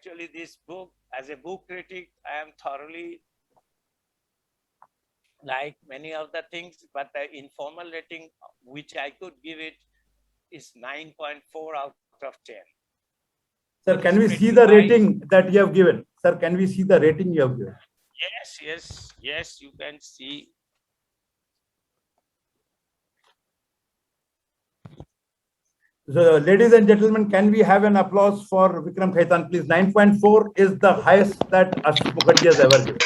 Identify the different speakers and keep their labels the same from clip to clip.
Speaker 1: actually this book, as a book critic, I am thoroughly like many of the things, but the informal rating which I could give it is 9.4 out of 10.
Speaker 2: Sir, can we see the rating that you have given? Sir, can we see the rating you have given?
Speaker 1: Yes, you can see.
Speaker 2: So, ladies and gentlemen, can we have an applause for Vikram Khaitan, please? 9.4 is the highest that Ashish Mukherjee has ever given.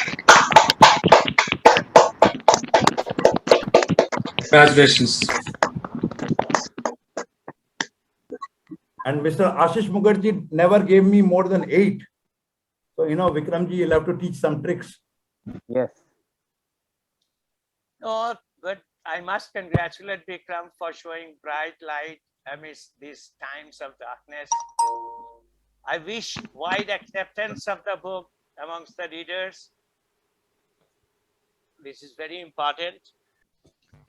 Speaker 3: Congratulations.
Speaker 2: And Mr. Ashish Mukherjee never gave me more than 8. So, Vikramji, you'll have to teach some tricks.
Speaker 4: Yes.
Speaker 1: No, but I must congratulate Vikram for showing bright light amidst these times of darkness. I wish wide acceptance of the book amongst the readers. This is very important.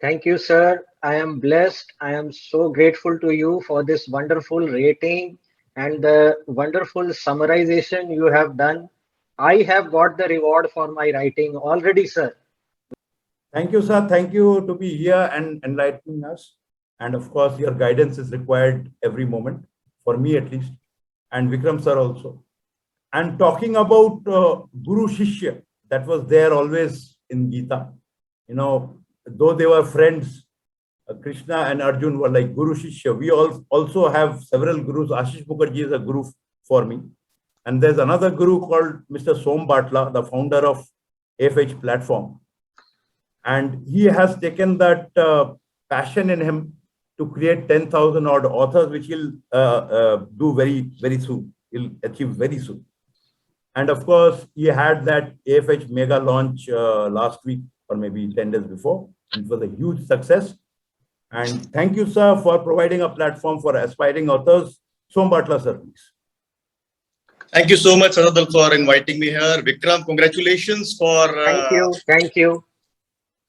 Speaker 4: Thank you, sir. I am blessed. I am so grateful to you for this wonderful rating and the wonderful summarization you have done. I have got the reward for my writing already, sir.
Speaker 2: Thank you, sir. Thank you to be here and enlightening us. And of course, your guidance is required every moment, for me at least, and Vikram sir also. And talking about Guru Shishya, that was there always in Gita. Though they were friends, Krishna and Arjun were like Guru Shishya. We also have several gurus. Ashish Mukherjee is a guru for me. And there's another guru called Mr. Som Batla, the founder of AFH platform. And he has taken that passion in him to create 10,000 odd authors, which he'll do very, very soon. He'll achieve very soon. And of course, he had that AFH mega launch last week or maybe 10 days before. It was a huge success. And thank you, sir, for providing a platform for aspiring authors. Som Batla, sir, please.
Speaker 3: Thank you so much, Sadadal, for inviting me here. Vikram, congratulations for...
Speaker 4: Thank you.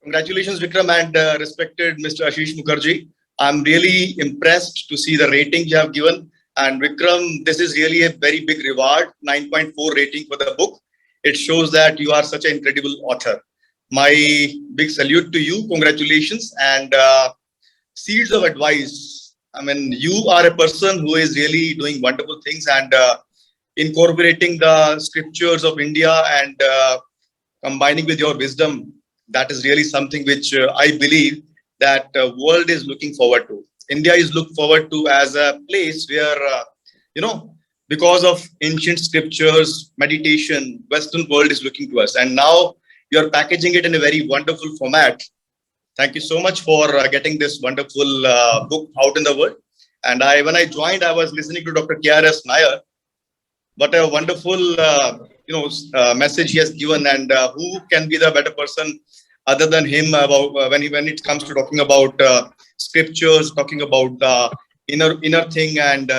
Speaker 3: Congratulations, Vikram, and respected Mr. Ashish Mukherjee. I'm really impressed to see the rating you have given. And Vikram, this is really a very big reward, 9.4 rating for the book. It shows that you are such an incredible author. My big salute to you. Congratulations. And seeds of advice. I mean, you are a person who is really doing wonderful things and incorporating the scriptures of India and combining with your wisdom. That is really something which I believe that world is looking forward to. India is looked forward to as a place where, because of ancient scriptures, meditation, Western world is looking to us. And now you're packaging it in a very wonderful format. Thank you so much for getting this wonderful book out in the world. And when I joined, I was listening to Dr. KRS Nair. What a wonderful, message he has given, and who can be the better person other than him about when it comes to talking about scriptures, talking about the inner thing and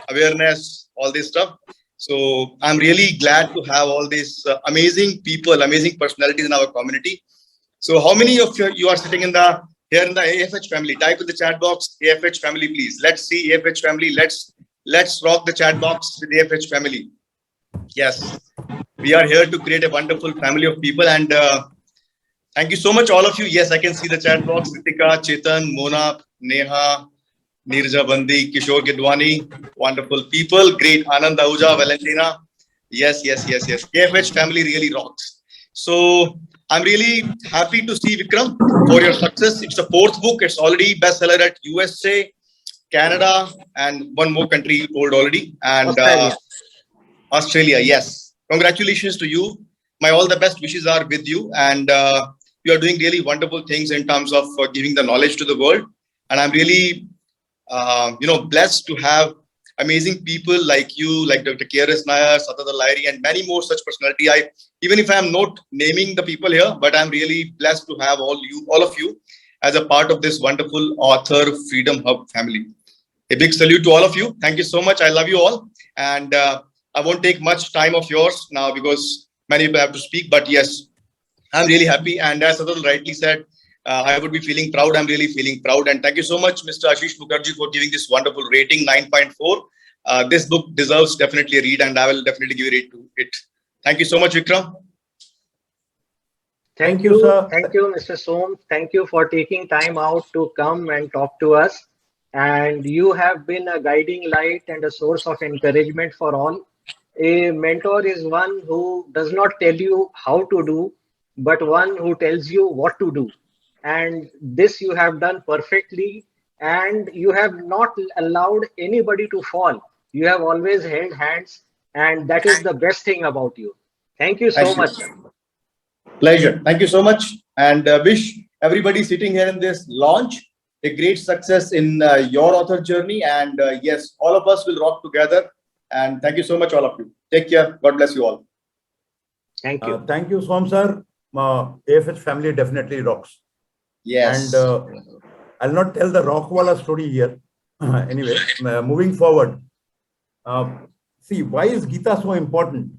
Speaker 3: awareness, all this stuff. So I'm really glad to have all these amazing people, amazing personalities in our community. So how many of you are sitting here in the AFH family? Type in the chat box, AFH family, please. Let's see AFH family. Let's rock the chat box with AFH family. Yes, we are here to create a wonderful family of people, and thank you so much, all of you. Yes, I can see the chat box. Ritika, Chetan, Mona, Neha, Nirja Bandi, Kishore Gidwani, wonderful people. Great, Anand Ahuja, Valentina. Yes. KFH family really rocks. So I'm really happy to see, Vikram, for your success. It's the 4th book. It's already bestseller at USA, Canada, and one more country hold already. And Australia, yes. Congratulations to you. My all the best wishes are with you. And you are doing really wonderful things in terms of giving the knowledge to the world. And I'm really, blessed to have amazing people like you, like Dr. KRS Nair, Satadal Lairi, and many more such personality. Even if I'm not naming the people here, but I'm really blessed to have all of you as a part of this wonderful author Freedom Hub family. A big salute to all of you. Thank you so much. I love you all. And I won't take much time of yours now because many people have to speak. But yes, I'm really happy. And as Sadal rightly said, I would be feeling proud. I'm really feeling proud. And thank you so much, Mr. Ashish Mukherjee, for giving this wonderful rating, 9.4. this book deserves definitely a read, and I will definitely give a read to it. Thank you so much, Vikram.
Speaker 4: Thank you, sir. Thank you, Mr. Som. Thank you for taking time out to come and talk to us. And you have been a guiding light and a source of encouragement for all. A mentor is one who does not tell you how to do, but one who tells you what to do. And this you have done perfectly. And you have not allowed anybody to fall. You have always held hands. And that is the best thing about you. Thank you so much.
Speaker 3: Pleasure. Thank you so much. And wish everybody sitting here in this launch a great success in your author journey. And yes, all of us will rock together. And thank you so much, all of you. Take care. God bless you all.
Speaker 4: Thank you.
Speaker 2: Thank you, Som sir. AFH family definitely rocks.
Speaker 3: Yes.
Speaker 2: And I'll not tell the Rockwalla story here. Anyway, moving forward. See, why is Gita so important?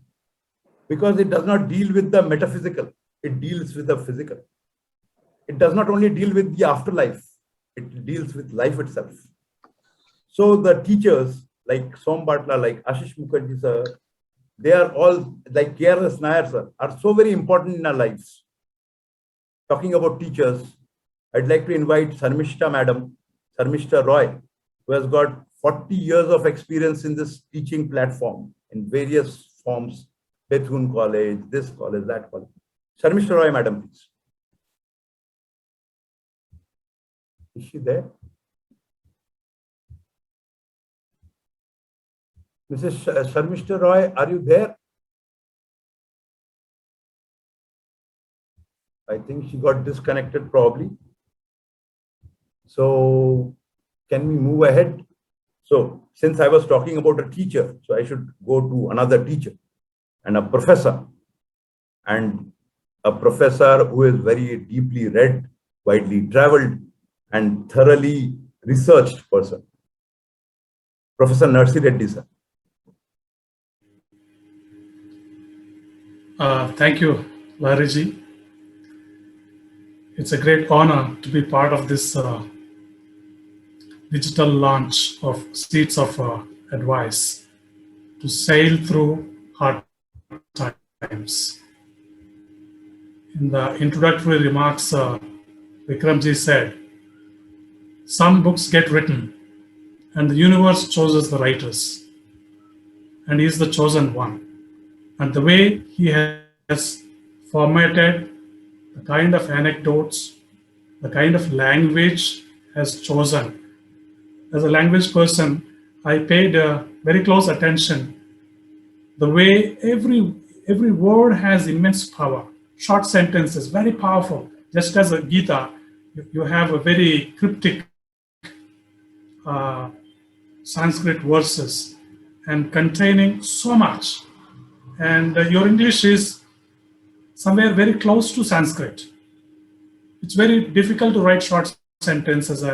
Speaker 2: Because it does not deal with the metaphysical. It deals with the physical. It does not only deal with the afterlife. It deals with life itself. So the teachers like Som Batla, like Ashish Mukherjee sir, they are all like K.R.S. Nair sir, are so very important in our lives. Talking about teachers, I'd like to invite Sarmishta Madam, Sarmishta Roy, who has got 40 years of experience in this teaching platform in various forms, Bethune College, this college, that college. Sarmishta Roy, Madam, please. Is she there? Mrs. Sarmishta Roy, are you there? I think she got disconnected probably. So can we move ahead? So since I was talking about a teacher, so I should go to another teacher and a professor, and a professor who is very deeply read, widely traveled, and thoroughly researched person. Professor Narsi Reddy sir.
Speaker 5: Thank you, Lariji. It's a great honor to be part of this digital launch of Seeds of Advice to sail through hard times. In the introductory remarks, Vikramji said, some books get written and the universe chooses the writers, and he is the chosen one. And the way he has formatted the kind of anecdotes, the kind of language has chosen. As a language person, I paid very close attention. The way every word has immense power. Short sentences, very powerful. Just as a Gita, you have a very cryptic Sanskrit verses and containing so much. And your English is somewhere very close to Sanskrit. It's very difficult to write short sentences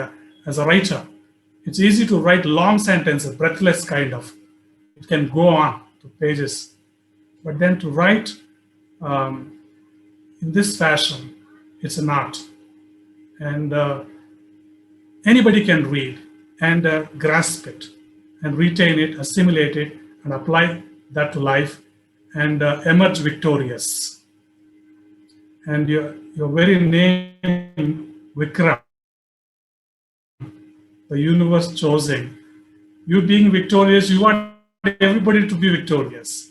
Speaker 5: as a writer. It's easy to write long sentences, breathless kind of. It can go on to pages. But then to write in this fashion, it's an art. And anybody can read and grasp it and retain it, assimilate it, and apply that to life and emerge victorious. And your very name, Vikram, the universe choosing, you being victorious, you want everybody to be victorious.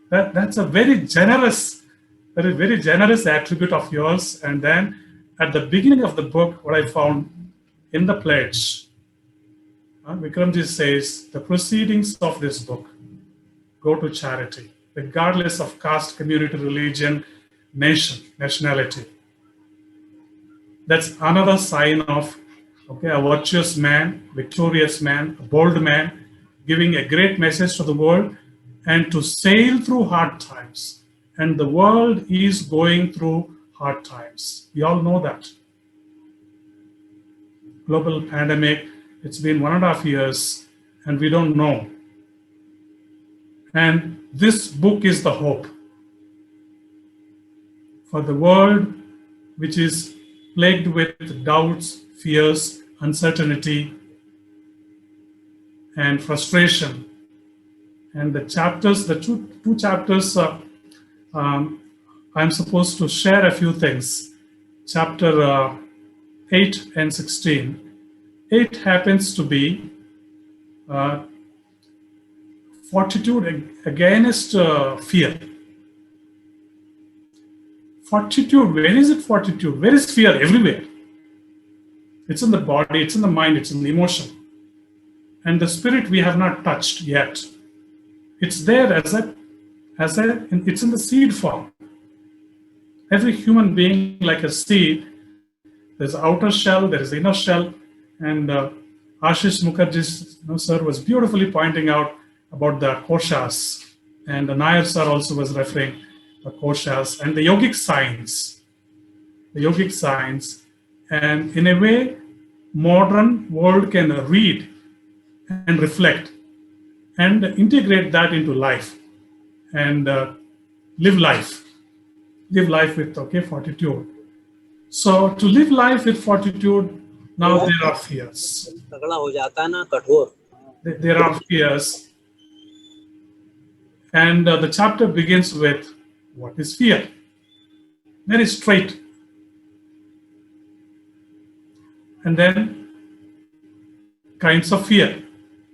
Speaker 5: That's a very generous attribute of yours. And then at the beginning of the book, what I found in the pledge, Vikramji says, the proceedings of this book go to charity, regardless of caste, community, religion, nationality. That's another sign of a virtuous man, victorious man, a bold man, giving a great message to the world and to sail through hard times. And the world is going through hard times. We all know that. Global pandemic, it's been 1.5 years and we don't know. And this book is the hope for the world which is plagued with doubts, fears, uncertainty, and frustration. And the chapters, the two chapters, I'm supposed to share a few things. Chapter 8 and 16. 8 happens to be fortitude against fear. Fortitude, where is it fortitude? Where is fear? Everywhere. It's in the body, it's in the mind, it's in the emotion. And the spirit we have not touched yet. It's there it's in the seed form. Every human being, like a seed, there's outer shell, there is inner shell, and Ashish Mukherjee sir was beautifully pointing out about the koshas, and the Nair sir also was referring the koshas and the yogic signs. The yogic signs, and in a way, modern world can read and reflect and integrate that into life and live life with fortitude. So to live life with fortitude, now there are fears. There are fears, and the chapter begins with what is fear. Very straight. And then kinds of fear.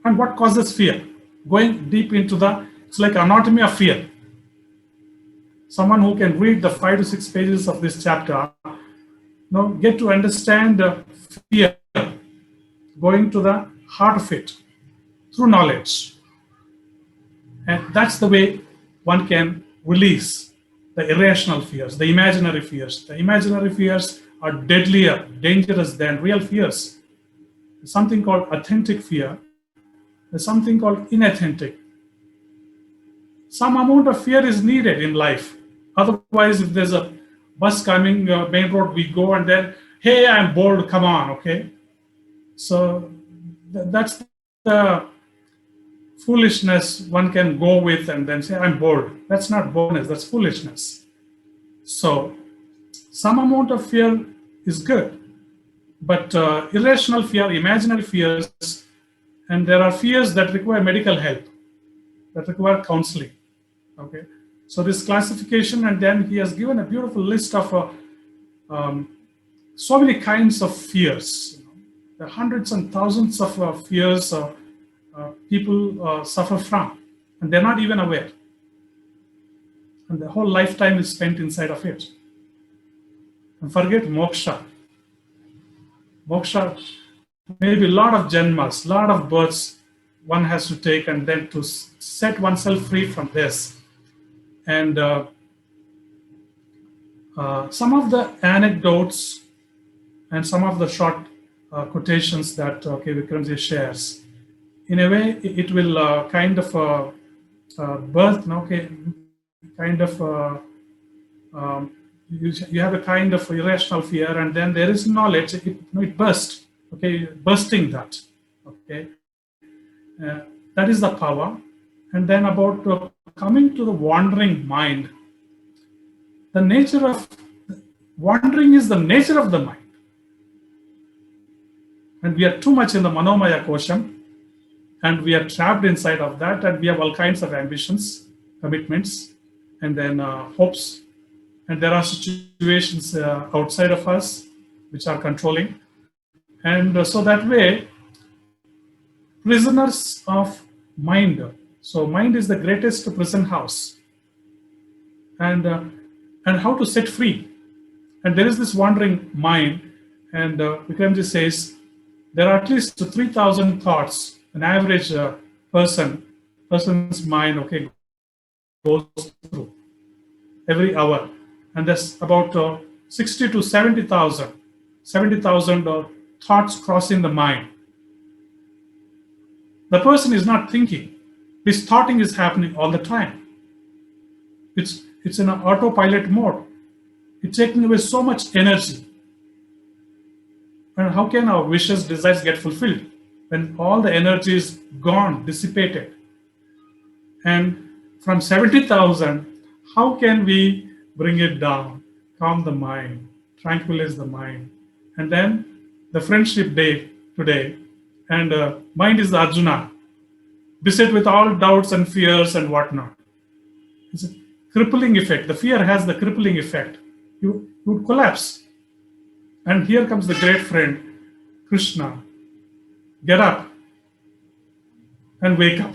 Speaker 5: And what causes fear? Going deep into it's like anatomy of fear. Someone who can read the 5 to 6 pages of this chapter, get to understand the fear, going to the heart of it through knowledge. And that's the way one can release the irrational fears, the imaginary fears. The imaginary fears are deadlier, dangerous than real fears. There's something called authentic fear. There's something called inauthentic. Some amount of fear is needed in life. Otherwise, if there's a bus coming, main road, we go and then, hey, I'm bored, come on, okay? So that's the foolishness one can go with and then say, I'm bored. That's not boldness, that's foolishness. So some amount of fear is good, but irrational fear, imaginary fears, and there are fears that require medical help, that require counseling. Okay, so this classification, and then he has given a beautiful list of so many kinds of fears. There are hundreds and thousands of fears people suffer from, and they're not even aware. And the whole lifetime is spent inside of it. And forget moksha. Moksha, maybe a lot of janmas, a lot of births one has to take, and then to set oneself free from this. And some of the anecdotes and some of the short quotations that Vikramji shares, in a way, it will kind of birth, kind of you have a kind of irrational fear, and then there is knowledge, it bursts, bursting that, that is the power. And then about coming to the wandering mind, the nature of wandering is the nature of the mind. And we are too much in the Manomaya Kosham, and we are trapped inside of that, and we have all kinds of ambitions, commitments, and then hopes. And there are situations outside of us which are controlling. And so that way, prisoners of mind. So mind is the greatest prison house. And how to set free. And there is this wandering mind. And Vikramji says, there are at least 3,000 thoughts an average person's mind goes through every hour. And there's about 60 to 70,000 thoughts crossing the mind. The person is not thinking. This thoughting is happening all the time. It's in an autopilot mode. It's taking away so much energy. And how can our wishes, desires get fulfilled when all the energy is gone, dissipated? And from 70,000, how can we bring it down, calm the mind, tranquilize the mind? And then the friendship day today, and mind is the Arjuna, beset with all doubts and fears and whatnot. It's a crippling effect. The fear has the crippling effect. You would collapse. And here comes the great friend, Krishna. Get up and wake up.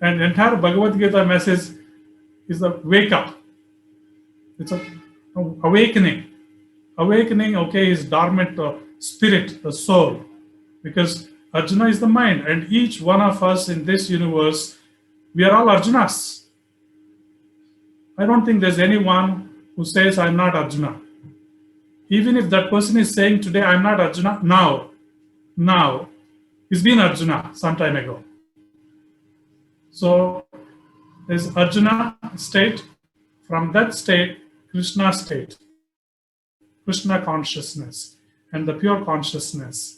Speaker 5: And the entire Bhagavad Gita message is the wake up. It's an awakening. Awakening, okay, is dormant spirit, the soul. Because Arjuna is the mind, and each one of us in this universe, we are all Arjunas. I don't think there's anyone who says, I'm not Arjuna. Even if that person is saying today, I'm not Arjuna, now, he's been Arjuna some time ago. So there's Arjuna state, from that state, Krishna state, Krishna consciousness, and the pure consciousness.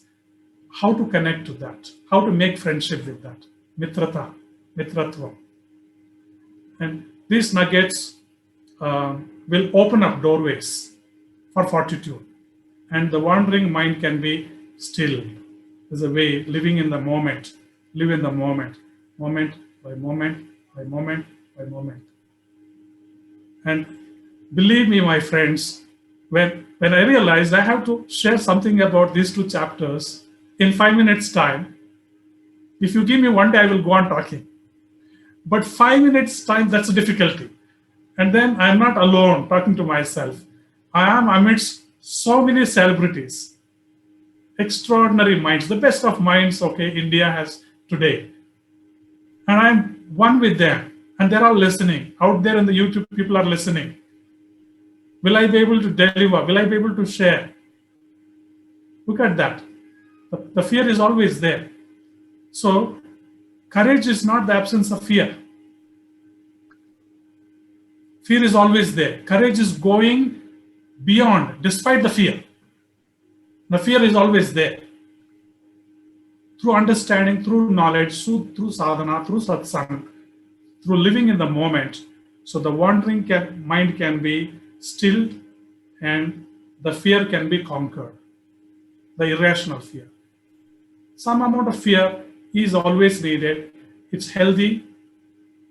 Speaker 5: How to connect to that, how to make friendship with that, mitratva. And these nuggets will open up doorways for fortitude. And the wandering mind can be stilled. There's a way, living in the moment, live in the moment, moment by moment, by moment, by moment. And believe me, my friends, when I realized I have to share something about these two chapters in 5 minutes time, if you give me one day, I will go on talking. But 5 minutes time, that's a difficulty. And then I'm not alone talking to myself. I am amidst so many celebrities, extraordinary minds, the best of minds, okay, India has today. And I'm one with them, and they're all listening. Out there in the YouTube, people are listening. Will I be able to deliver? Will I be able to share? Look at that. The fear is always there. So, courage is not the absence of fear. Fear is always there. Courage is going beyond, despite the fear. The fear is always there. Through understanding, through knowledge, through sadhana, through satsang, through living in the moment, so the wandering mind can be stilled and the fear can be conquered, the irrational fear. Some amount of fear is always needed. It's healthy.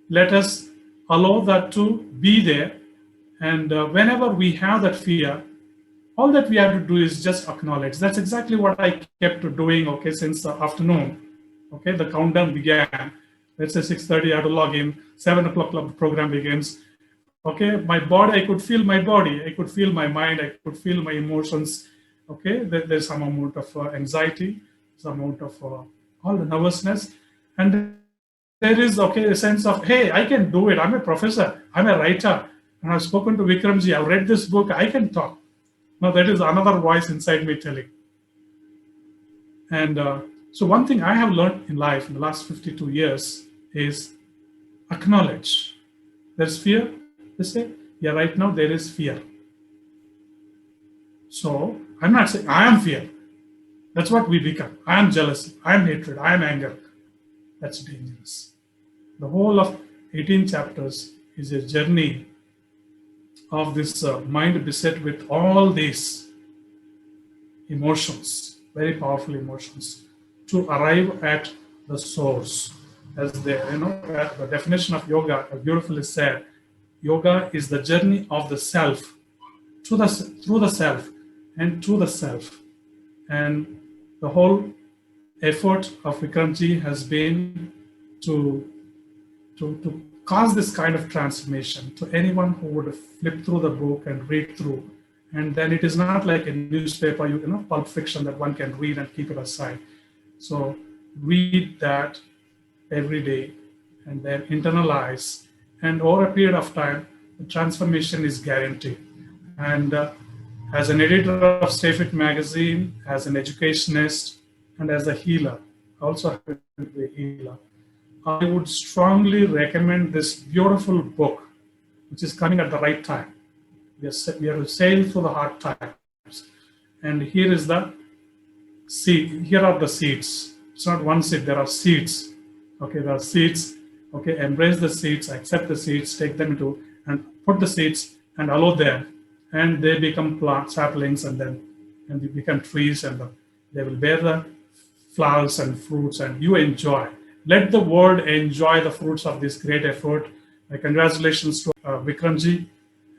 Speaker 5: Let us allow that to be there. And whenever we have that fear, all that we have to do is just acknowledge. That's exactly what I kept doing, okay, since the afternoon. Okay, the countdown began. Let's say 6:30, I have to log in. 7 o'clock the program begins. Okay, my body, I could feel my body. I could feel my mind. I could feel my emotions. Okay, there's some amount of anxiety, some amount of all the nervousness. And there is, okay, a sense of, hey, I can do it. I'm a professor. I'm a writer. And I've spoken to Vikramji. I've read this book. I can talk. Now, that is another voice inside me telling. And so one thing I have learned in life in the last 52 years is acknowledge. There's fear. They say, yeah, right now there is fear. So I'm not saying I am fear. That's what we become. I am jealousy. I am hatred. I am anger. That's dangerous. The whole of 18 chapters is a journey of this mind beset with all these emotions, very powerful emotions, to arrive at the source. As the definition of yoga beautifully said, yoga is the journey of the self through the self and to the self. And the whole effort of Vikramji has been to cause this kind of transformation to anyone who would flip through the book and read through. And then it is not like a newspaper, Pulp Fiction that one can read and keep it aside. So read that every day and then internalize. And over a period of time, the transformation is guaranteed. And as an editor of Stay Fit magazine, as an educationist, and as a healer, also happen to be a healer, I would strongly recommend this beautiful book, which is coming at the right time. We have to sail through the hard times. And here is the seed. Here are the seeds. It's not one seed, there are seeds. Okay, there are seeds. Okay, embrace the seeds, accept the seeds, take them into, and put the seeds and allow them. And they become plants, saplings, and they become trees, and they will bear the flowers and fruits, and you enjoy. let the world enjoy the fruits of this great effort. Congratulations to Vikramji,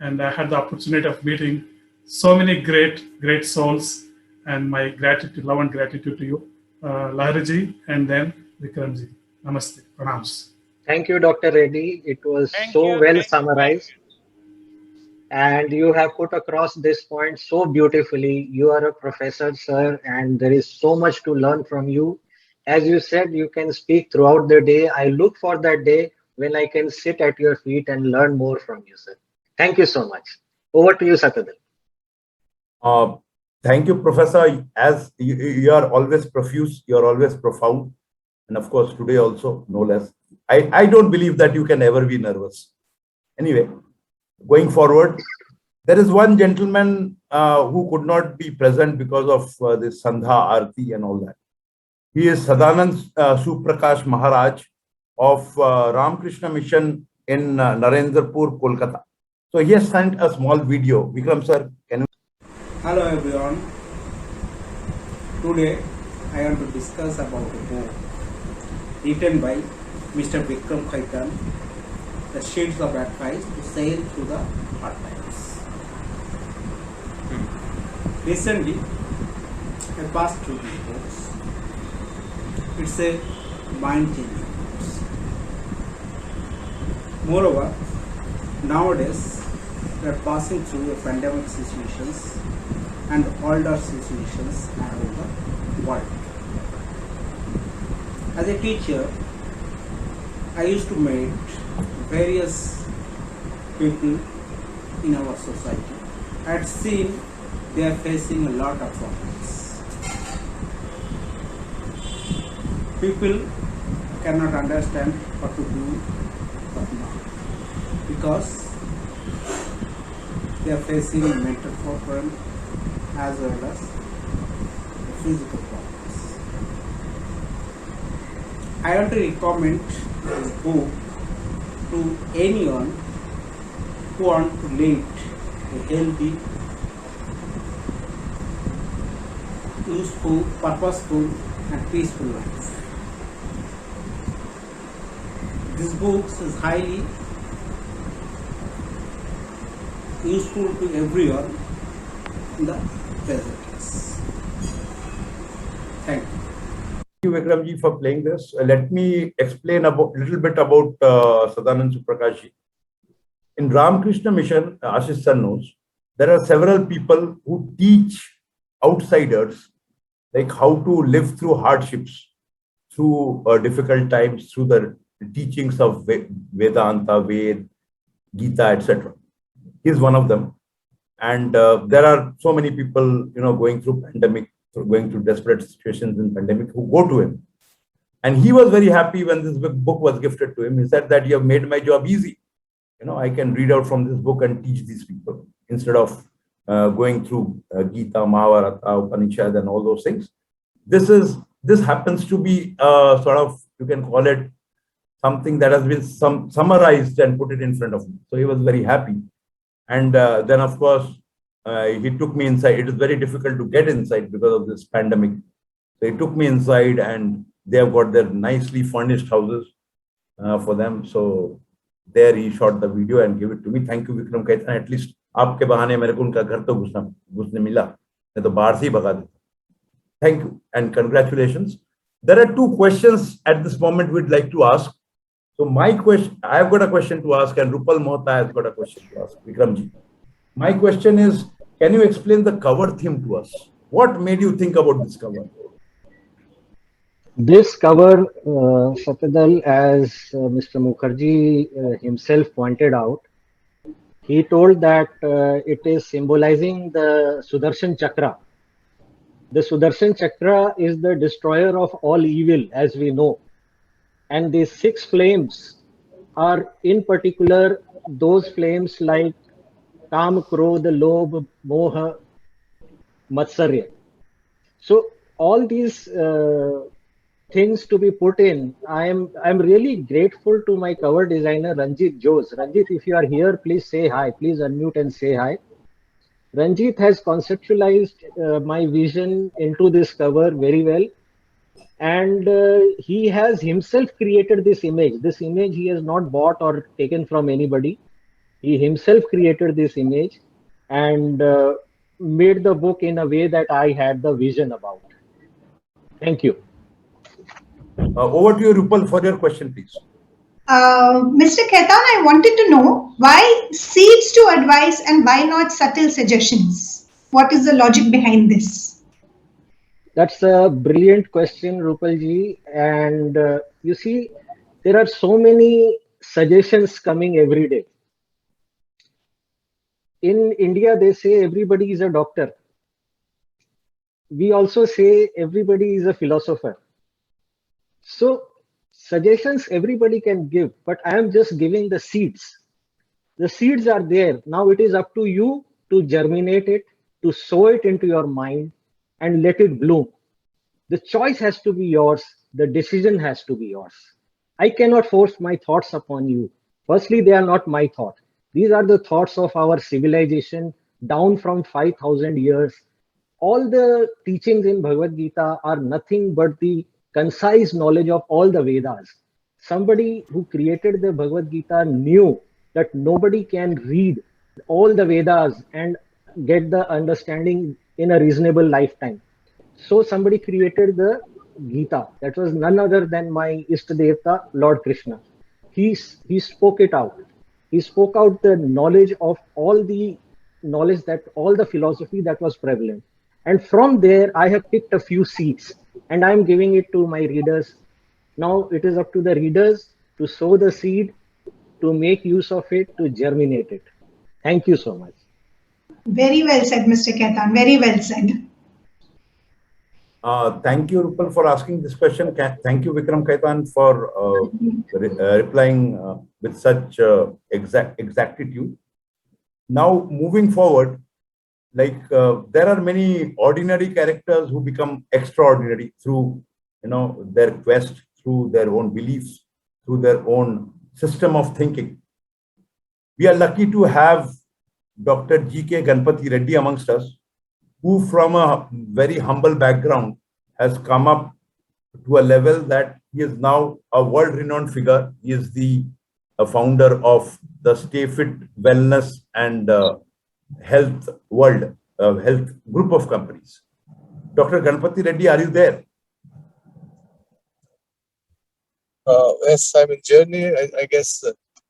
Speaker 5: and I had the opportunity of meeting so many great souls, and my gratitude, love and gratitude to you, Lahariji, and then Vikramji. Namaste, pranams.
Speaker 4: Thank you, Dr. Reddy. It was
Speaker 1: Thank
Speaker 4: so
Speaker 1: you.
Speaker 4: well
Speaker 1: Thank you.
Speaker 4: summarized, and you have put across this point so beautifully. You are a professor, sir, and there is so much to learn from you. As you said, you can speak throughout the day. I look for that day when I can sit at your feet and learn more from you, sir. Thank you so much. Over to you, Satadal.
Speaker 2: Thank you, Professor. As you are always profuse, you are always profound. And of course, today also, no less. I don't believe that you can ever be nervous. Anyway, going forward, there is one gentleman who could not be present because of this Sandha Arti and all that. He is Sadanand Suprakash Maharaj of Ramakrishna Mission in Narendrapur, Kolkata. So he has sent a small video. Vikram sir, can you?
Speaker 6: Hello everyone. Today I want to discuss about a book written by Mr. Vikram Khaitan, The Shades of Advice to Sail Through the Hard Times. Recently, I passed through these books. It's a mind-changing book. Moreover, nowadays we are passing through a pandemic situations and older situations around the world. As a teacher, I used to meet various people in our society. I had seen they are facing a lot of problems. People cannot understand what to do but not, because they are facing a mental problem as well as physical problems. I want to recommend this book to anyone who wants to lead a healthy, useful, purposeful and peaceful life. This book is highly useful to everyone in the present case. Thank you.
Speaker 2: Thank you, Vikramji, for playing this. Let me explain a little bit about Sadanand Suprakash. In Ramakrishna Mission, Ashish sir knows, there are several people who teach outsiders like how to live through hardships, through difficult times, through the teachings of Vedanta, Ved, Gita, etc. He is one of them. And there are so many people, going through pandemic, going through desperate situations in pandemic, who go to him. And he was very happy when this book was gifted to him. He said that you have made my job easy. I can read out from this book and teach these people instead of going through Gita, Mahabharata, Upanishad, and all those things. This happens to be sort of, you can call it something that has been summarized and put it in front of me. So he was very happy. And then, of course, he took me inside. It is very difficult to get inside because of this pandemic. So he took me inside, and they have got their nicely furnished houses for them. So there he shot the video and gave it to me. Thank you, Vikram Khaitan. At least आपके बहाने मेरे को उनका घर तो घुसने मिला, नहीं तो बाहर से ही भगा देता. Thank you and congratulations. There are two questions at this moment we'd like to ask. So my question, I have got a question to ask, and Rupal Mohta has got a question to ask, Vikramji. My question is, can you explain the cover theme to us? What made you think about this cover?
Speaker 4: This cover, Satadal, as Mr. Mukherjee himself pointed out, he told that it is symbolizing the Sudarshan Chakra. The Sudarshan Chakra is the destroyer of all evil, as we know. And the 6 flames are in particular those flames like Kam, Krodh, Lobh, Moha, Matsarya. So all these things to be put in. I'm really grateful to my cover designer Ranjit Jose. Ranjit, if you are here, please say hi. Please unmute and say hi. Ranjit has conceptualized my vision into this cover very well, and he has himself created this image. This image he has not bought or taken from anybody. He himself created this image and made the book in a way that I had the vision about. Thank you.
Speaker 2: Over to you, Rupal, for your question, please.
Speaker 7: Mr. Khaitan, I wanted to know why seeds to advice and why not subtle suggestions? What is the logic behind this?
Speaker 4: That's a brilliant question, Rupalji. And you see, there are so many suggestions coming every day. In India, they say everybody is a doctor. We also say everybody is a philosopher. So, suggestions everybody can give, but I am just giving the seeds. The seeds are there. Now it is up to you to germinate it, to sow it into your mind, and let it bloom. The choice has to be yours. The decision has to be yours. I cannot force my thoughts upon you. Firstly, they are not my thought. These are the thoughts of our civilization down from 5,000 years. All the teachings in Bhagavad Gita are nothing but the concise knowledge of all the Vedas. Somebody who created the Bhagavad Gita knew that nobody can read all the Vedas and get the understanding in a reasonable lifetime. So somebody created the Gita. That was none other than my Ishtadevta, Lord Krishna. He spoke it out. He spoke out the knowledge of all the knowledge, that all the philosophy that was prevalent. And from there, I have picked a few seeds and I'm giving it to my readers. Now it is up to the readers to sow the seed, to make use of it, to germinate it. Thank you so much.
Speaker 7: Very well said, Mr. Khaitan. Very well said.
Speaker 2: Thank you, Rupal, for asking this question. Thank you, Vikram Khaitan, for replying with such exactitude. Now, moving forward, like there are many ordinary characters who become extraordinary through, their quest, through their own beliefs, through their own system of thinking. We are lucky to have Dr. G.K. Ganpati Reddy amongst us, who from a very humble background has come up to a level that he is now a world-renowned figure. He is the founder of the Stay Fit Wellness and Health World, health group of companies. Dr. Ganpati Reddy, are you there?
Speaker 8: Yes, I'm in journey. I guess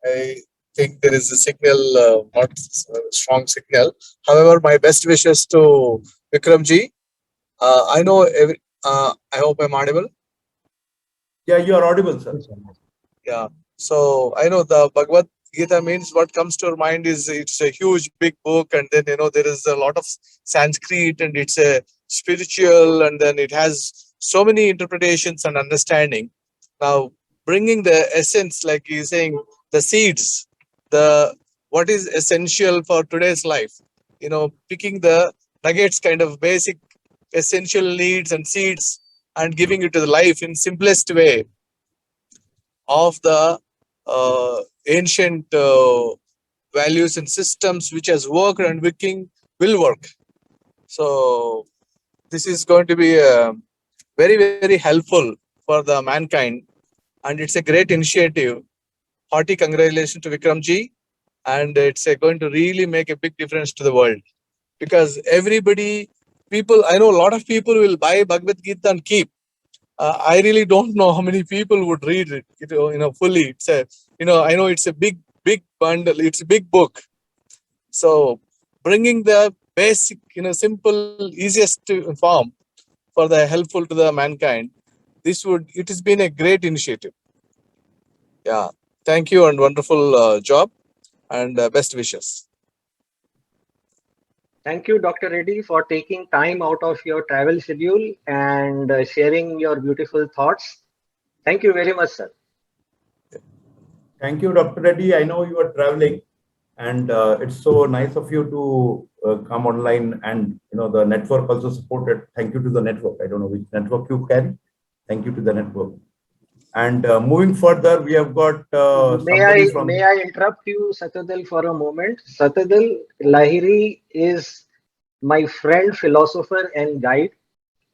Speaker 8: I think there is a signal, not a strong signal. However, my best wishes to Vikramji. I know I hope I'm audible.
Speaker 2: Yeah, you are audible, sir.
Speaker 8: Yeah. So I know the Bhagavad Gita means what comes to your mind is it's a huge big book, and then there is a lot of Sanskrit, and it's a spiritual, and then it has so many interpretations and understanding. Now bringing the essence, like you're saying, the seeds, what is essential for today's life, picking the nuggets, kind of basic essential needs and seeds, and giving it to the life in simplest way of the ancient values and systems which has worked and will work. So this is going to be very, very helpful for the mankind, and it's a great initiative. Hearty congratulations to Vikramji, and it's going to really make a big difference to the world, because I know a lot of people will buy Bhagavad Gita and keep. I really don't know how many people would read it, fully. It's I know it's a big bundle. It's a big book. So bringing the basic, simple, easiest to form for the helpful to the mankind, it has been a great initiative. Yeah. Thank you and wonderful job, and best wishes.
Speaker 4: Thank you, Dr. Reddy, for taking time out of your travel schedule and sharing your beautiful thoughts. Thank you very much, sir.
Speaker 2: Thank you, Dr. Reddy. I know you are traveling, and it's so nice of you to come online, and the network also supported. Thank you to the network. I don't know which network you carry. Thank you to the network. And moving further, we have got
Speaker 4: May I interrupt you, Satyadal, for a moment? Satyadal Lahiri is my friend, philosopher and guide.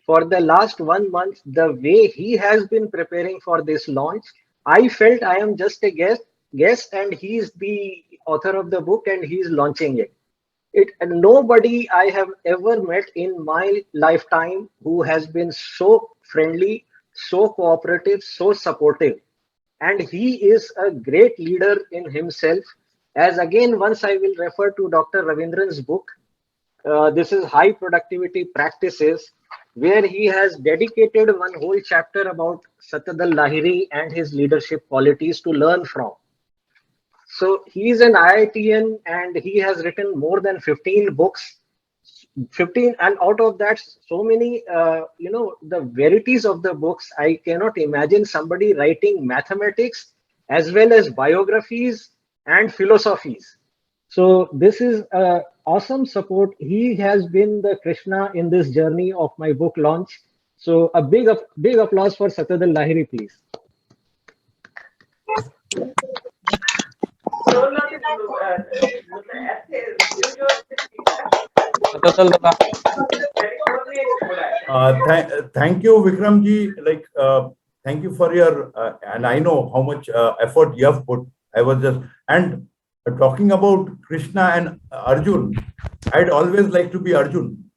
Speaker 4: for the last 1 month, the way he has been preparing for this launch, I felt I am just a guest, and he's the author of the book and he's launching it. And nobody I have ever met in my lifetime who has been so friendly, so cooperative, so supportive. And he is a great leader in himself. As again, once I will refer to Dr. Ravindran's book, this is High Productivity Practices, where he has dedicated one whole chapter about Satyadal Lahiri and his leadership qualities to learn from. So he is an IITian and he has written more than 15 books. 15, and out of that, so many, the verities of the books, I cannot imagine somebody writing mathematics as well as biographies and philosophies. So this is awesome support. He has been the Krishna in this journey of my book launch. So a big applause for Satyadal Lahiri, please.
Speaker 2: Thank you, Vikramji. Thank you for your, and I know how much effort you have put. I was just, and talking about Krishna and Arjun, I'd always like to be Arjun,